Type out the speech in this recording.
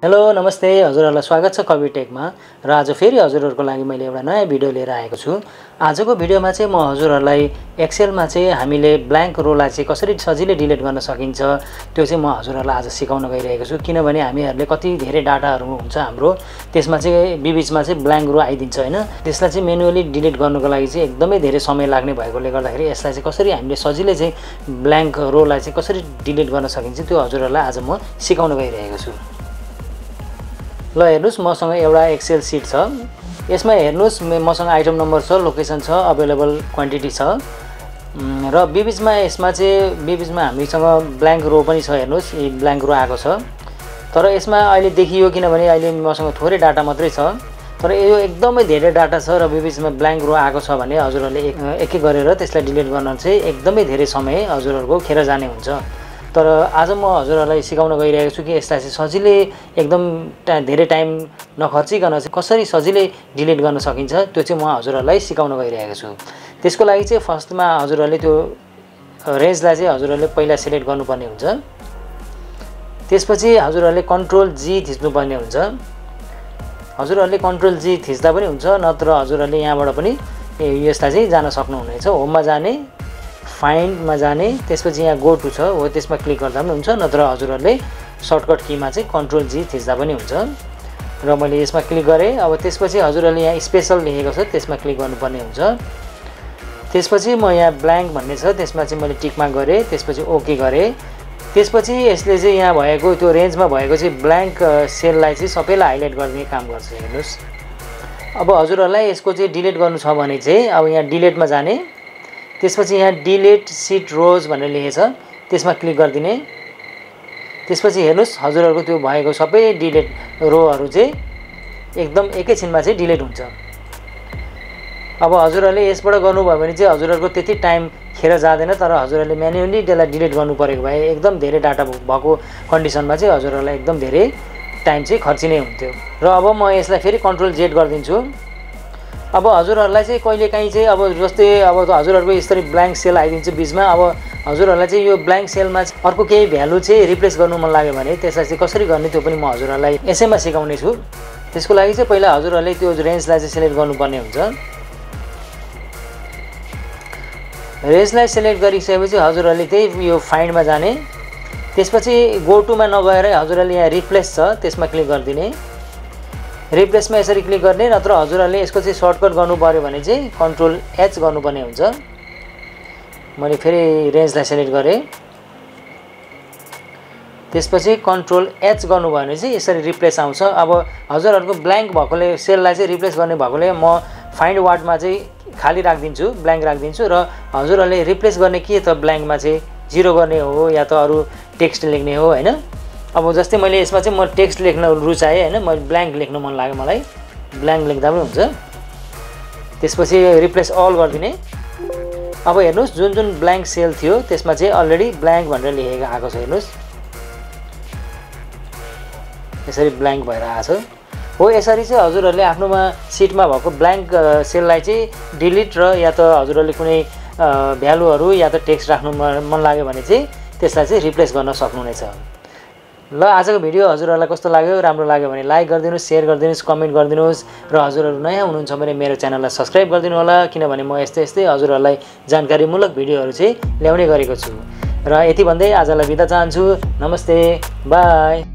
Hello नमस्ते हजुरहरुलाई स्वागत छ कवि टेकमा र आज फेरि हजुरहरुको लागि मैले एउटा नयाँ भिडियो लिएर आएको छु। आजको भिडियोमा चाहिँ म हजुरहरुलाई एक्सेलमा चाहिँ हामीले ब्ल्याङ्क रोलाई चाहिँ कसरी सजिलै डिलिट गर्न सकिन्छ त्यो चाहिँ म हजुरहरुलाई आज सिकाउन गइरहेको छु। किनभने हामीहरुले कति धेरै डाटाहरु हुन्छ हाम्रो त्यसमा चाहिँ बीचमा चाहिँ ब्ल्याङ्क रो आइदिन्छ हैन। त्यसलाई चाहिँ म्यानुअली डिलिट गर्नको लागि चाहिँ एकदमै धेरै समय लाग्ने भएकोले गर्दाखेरि यसलाई चाहिँ कसरी हामीले सजिलै चाहिँ ब्ल्याङ्क रोलाई चाहिँ कसरी डिलिट गर्न सकिन्छ त्यो हजुरहरुलाई आज म सिकाउन गइरहेको छु। ल हेर्नुस् मसँग एउटा एक्सेल सिट छ। यसमा हेर्नुस् मसँग आइटम नम्बर छ, लोकेसन छ, अवेलेबल क्वान्टिटी छ र बीचमा यसमा चाहिँ बीचमा हामीसँग ब्ल्याङ्क रो पनि छ। हेर्नुस् यो ब्ल्याङ्क रो आएको छ तर यसमा अहिले देखियो किनभने अहिले मसँग थोरै डाटा मात्रै छ तर यो एकदमै धेरै डाटा छ र बीचमा ब्ल्याङ्क रो आएको छ भने हजुरहरुले एक एक गरेर त्यसलाई डिलिट गर्न चाहिँ एकदमै धेरै समय हजुरहरुको खेर जाने हुन्छ। तर आज म हजुरहरुलाई सिकाउन गइरहेको छु कि यसलाई चाहिँ सजिलै एकदम धेरै टाइम नखर्चिकन चाहिँ कसरी सजिलै डिलिट गर्न सकिन्छ त्यो चाहिँ म हजुरहरुलाई सिकाउन गइरहेको छु। त्यसको लागि चाहिँ फर्स्टमा हजुरहरुले त्यो रेन्जलाई चाहिँ हजुरहरुले पहिला सिलेक्ट गर्नुपर्ने हुन्छ। त्यसपछि हजुरहरुले कन्ट्रोल जी थिच्नुपर्ने हुन्छ। हजुरहरुले कन्ट्रोल जी थिच्दा पनि हुन्छ नत्र हजुरहरुले यहाँबाट पनि यसलाई चाहिँ जान सक्नुहुनेछ। होममा जाने, फाइन्डमा जाने, त्यसपछि यहाँ गो टु छ हो त्यसमा क्लिक गर्दा पनि हुन्छ नत्र हजुरहरुले सर्टकट कीमा चाहिँ कन्ट्रोल जी थिच्दा पनि हुन्छ। र मैले यसमा क्लिक गरे। अब त्यसपछि हजुरहरुले यहाँ स्पेशल लेखेको छ त्यसमा क्लिक गर्नुपर्ने हुन्छ। त्यसपछि म यहाँ ब्ल्याङ्क भन्ने छ त्यसमा चाहिँ मैले टिकमा गरे, त्यसपछि ओके गरे। त्यसपछि यसले चाहिँ यहाँ भएको त्यो रेन्जमा भएको चाहिँ ब्ल्याङ्क सेललाई चाहिँ सबैलाई हाइलाइट गर्ने काम गर्छ। हेर्नुस् अब हजुरहरुलाई यसको चाहिँ डिलिट गर्नु छ भने चाहिँ अब यहाँ डिलिटमा जाने, त्यसपछि यहाँ डिलिट सिट रोज भनेर लेखेछ त्यसमा क्लिक गर्दिने। त्यसपछि हेर्नुस् हजुरहरुको त्यो भएको सबै डिलिट रोहरु चाहिँ एकदम एकैछिनमा चाहिँ डिलिट हुन्छ। अब हजुरहरुले यसबाट गर्नुभयो भने चाहिँ हजुरहरुको त्यति टाइम खेर जाँदैन तर हजुरहरुले म्यानुअली त्यसलाई डिलिट गर्नु परेको भए एकदम धेरै डाटा भएको कन्डिसनमा चाहिँ हजुरहरुलाई एकदम धेरै टाइम चाहिँ खर्चिने हुन्थ्यो। र अब म यसलाई फेरि कन्ट्रोल जेड गरिदिन्छु। अब हजुरहरुलाई चाहिँ कहिलेकाहीँ चाहिँ अब जस्तै अब हजुरहरुको यसरी ब्ल्याङ्क सेल आइदिन्छ बीचमा। अब हजुरहरुलाई चाहिँ यो ब्ल्याङ्क सेलमा अर्को केही भ्यालु चाहिँ रिप्लेस गर्नु मन लाग्यो भने त्यसलाई चाहिँ कसरी गर्ने त्यो पनि म हजुरहरुलाई यसैमा सिकाउने छु। त्यसको लागि चाहिँ पहिला हजुरहरुले त्यो रेन्जलाई चाहिँ सिलेक्ट गर्नुपर्ने हुन्छ। रेन्जलाई सिलेक्ट गरिसकेपछि हजुरहरुले त्यही यो फाइन्डमा जाने, त्यसपछि गो टुमा नगएर हजुरहरुले यहाँ रिप्लेस छ त्यसमा क्लिक गर्दिने। रिप्लेसमा यसरी क्लिक गर्ने नत्र हजुरहरुले यसको चाहिँ सर्टकट गर्नु पर्यो भने चाहिँ कन्ट्रोल एच गर्नुपर्ने हुन्छ। मैले फेरि रेन्जलाई सिलेक्ट गरे, त्यसपछि कन्ट्रोल एच गर्नुभयो भने चाहिँ यसरी रिप्लेस आउँछ। अब हजुरहरुको ब्ल्याङ्क भएकोले सेललाई चाहिँ रिप्लेस गर्ने भएकोले म फाइन्ड वार्डमा चाहिँ खाली राखिदिन्छु, ब्ल्याङ्क राखिदिन्छु र हजुरहरुले रिप्लेस गर्ने के त ब्ल्याङ्कमा चाहिँ जिरो गर्ने हो या त अरु टेक्स्ट लेख्ने हो हैन। अब जस्तै मैले यसमा चाहिँ म टेक्स्ट लेख्न रुचाएँ हैन, मैले ब्ल्याङ्क लेख्न मन लाग्यो मलाई ब्ल्याङ्क लेख्दा पनि हुन्छ। त्यसपछि रिप्लेस अल गरिदिने। अब हेर्नुस् जुन जुन ब्ल्याङ्क सेल थियो त्यसमा चाहिँ अलरेडी ब्ल्याङ्क भनेर लेखेको आएको छ। हेर्नुस् यसरी ब्ल्याङ्क भएर आएको छ हो। यसरी चाहिँ हजुरहरुले आफ्नोमा सिटमा भएको ब्ल्याङ्क सेललाई चाहिँ डिलिट र या त हजुरहरुले कुनै भ्यालुहरु या त टेक्स्ट राख्नु मन लाग्यो भने चाहिँ त्यसलाई चाहिँ रिप्लेस गर्न सक्नुहुनेछ। ल आजको भिडियो हजुरहरुलाई कस्तो लाग्यो? राम्रो लाग्यो भने लाइक गरिदिनुस्, शेयर गरिदिनुस्, कमेन्ट गरिदिनुस् र हजुरहरु नयाँ हुनुहुन्छ भने मेरो च्यानललाई सब्स्क्राइब गरिदिनु होला किनभने म यस्तै हजुरहरुलाई जानकारीमूलक भिडियोहरु चाहिँ ल्याउने गरेको छु। र यति भन्दै आजलाई बिदा चाहन्छु। नमस्ते, बाइ।